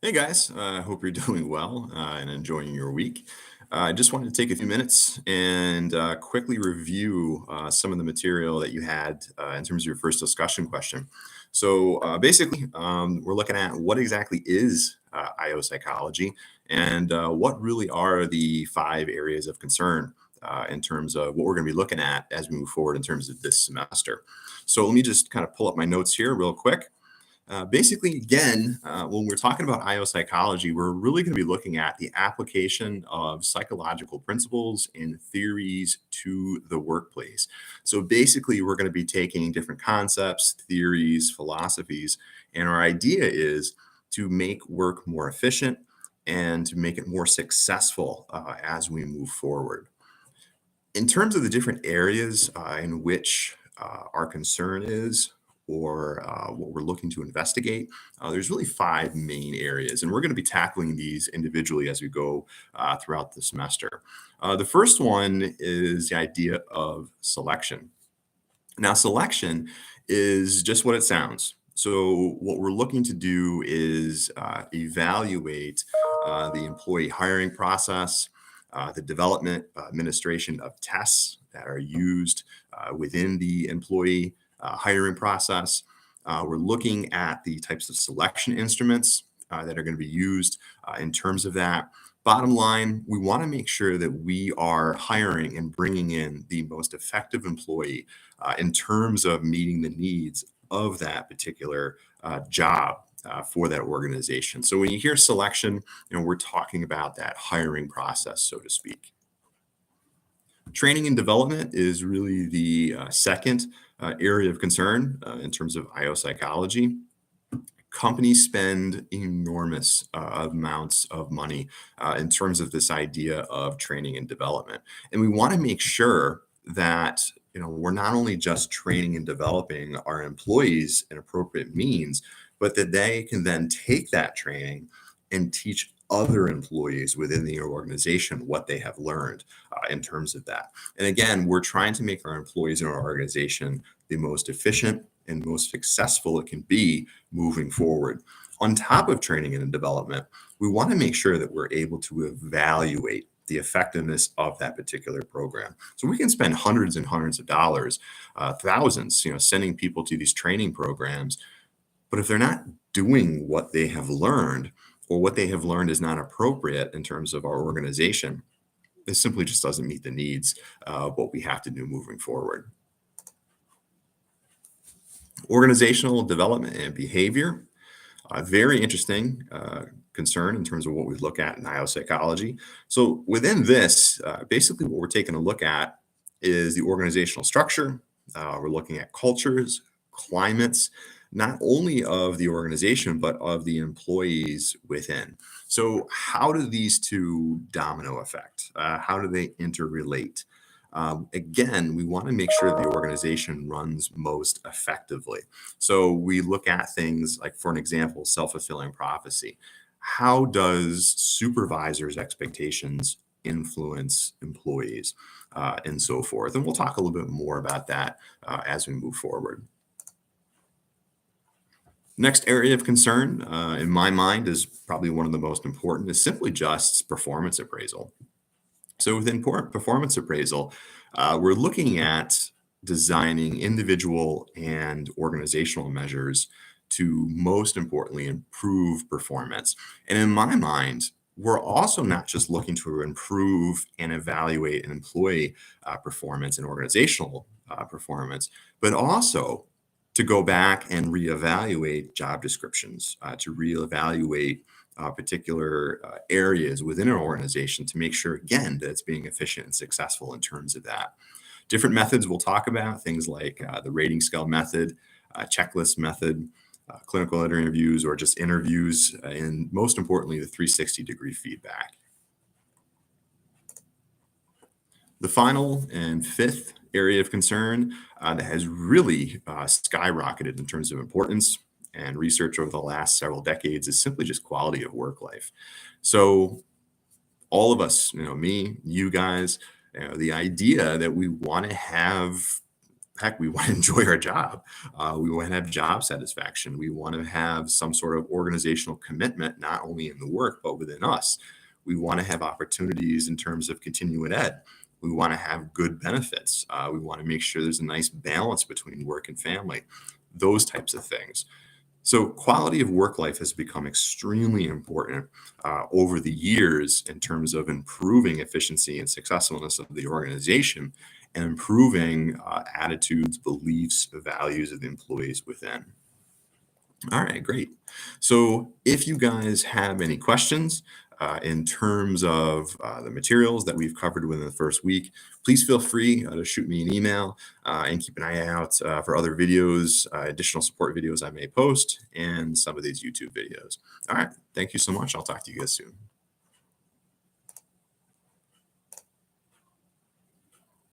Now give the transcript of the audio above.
Hey guys, hope you're doing well and enjoying your week. I just wanted to take a few minutes and quickly review some of the material that you had in terms of your first discussion question. So basically, we're looking at what exactly is IO psychology and what really are the five areas of concern in terms of what we're going to be looking at as we move forward in terms of this semester. So let me just kind of pull up my notes here real quick. Basically, again, when we're talking about IO psychology, we're really going to be looking at the application of psychological principles and theories to the workplace. So basically, we're going to be taking different concepts, theories, philosophies, and our idea is to make work more efficient and to make it more successful as we move forward. In terms of the different areas in which our concern is, or what we're looking to investigate, there's really five main areas, and we're going to be tackling these individually as we go throughout the semester. The first one is the idea of selection. Now, selection is just what it sounds. So, what we're looking to do is evaluate the employee hiring process, the development, administration of tests that are used within the employee hiring process. We're looking at the types of selection instruments that are going to be used in terms of that. Bottom line, we want to make sure that we are hiring and bringing in the most effective employee in terms of meeting the needs of that particular job for that organization. So when you hear selection, we're talking about that hiring process, so to speak. Training and development is really the second area of concern in terms of IO psychology. Companies spend enormous amounts of money in terms of this idea of training and development, and we want to make sure that we're not only just training and developing our employees in appropriate means, but that they can then take that training and teach other employees within the organization what they have learned in terms of that. And again, we're trying to make our employees in our organization the most efficient and most successful it can be moving forward. On top of training and development, we want to make sure that we're able to evaluate the effectiveness of that particular program. So we can spend hundreds and hundreds of dollars, thousands, sending people to these training programs, but if they're not doing what they have learned, or what they have learned is not appropriate in terms of our organization, it simply just doesn't meet the needs of what we have to do moving forward. Organizational development and behavior, very interesting concern in terms of what we look at in IO psychology. So within this, basically what we're taking a look at is the organizational structure. We're looking at cultures, climates, not only of the organization, but of the employees within. So how do these two domino effect? How do they interrelate? Again, we want to make sure the organization runs most effectively. So we look at things like, for an example, self-fulfilling prophecy. How does supervisors' expectations influence employees and so forth? And we'll talk a little bit more about that as we move forward. Next area of concern, in my mind, is probably one of the most important, is simply just performance appraisal. So within performance appraisal, we're looking at designing individual and organizational measures to most importantly improve performance. And in my mind, we're also not just looking to improve and evaluate an employee performance and organizational performance, but also to go back and reevaluate job descriptions, to reevaluate particular areas within an organization to make sure, again, that it's being efficient and successful in terms of that. Different methods we'll talk about, things like the rating scale method, checklist method, clinical interviews, or just interviews, and most importantly, the 360-degree feedback. The final and fifth area of concern that has really skyrocketed in terms of importance and research over the last several decades is simply just quality of work life. So all of us, me, you guys, the idea that we want to have heck, we want to enjoy our job. We want to have job satisfaction. We want to have some sort of organizational commitment, not only in the work, but within us. We want to have opportunities in terms of continuing ed. We want to have good benefits. We want to make sure there's a nice balance between work and family, those types of things. So, quality of work life has become extremely important over the years in terms of improving efficiency and successfulness of the organization and improving attitudes, beliefs, values of the employees within. All right, great. So if you guys have any questions in terms of the materials that we've covered within the first week, please feel free to shoot me an email and keep an eye out for other videos, additional support videos I may post, and some of these YouTube videos. All right, thank you so much. I'll talk to you guys soon.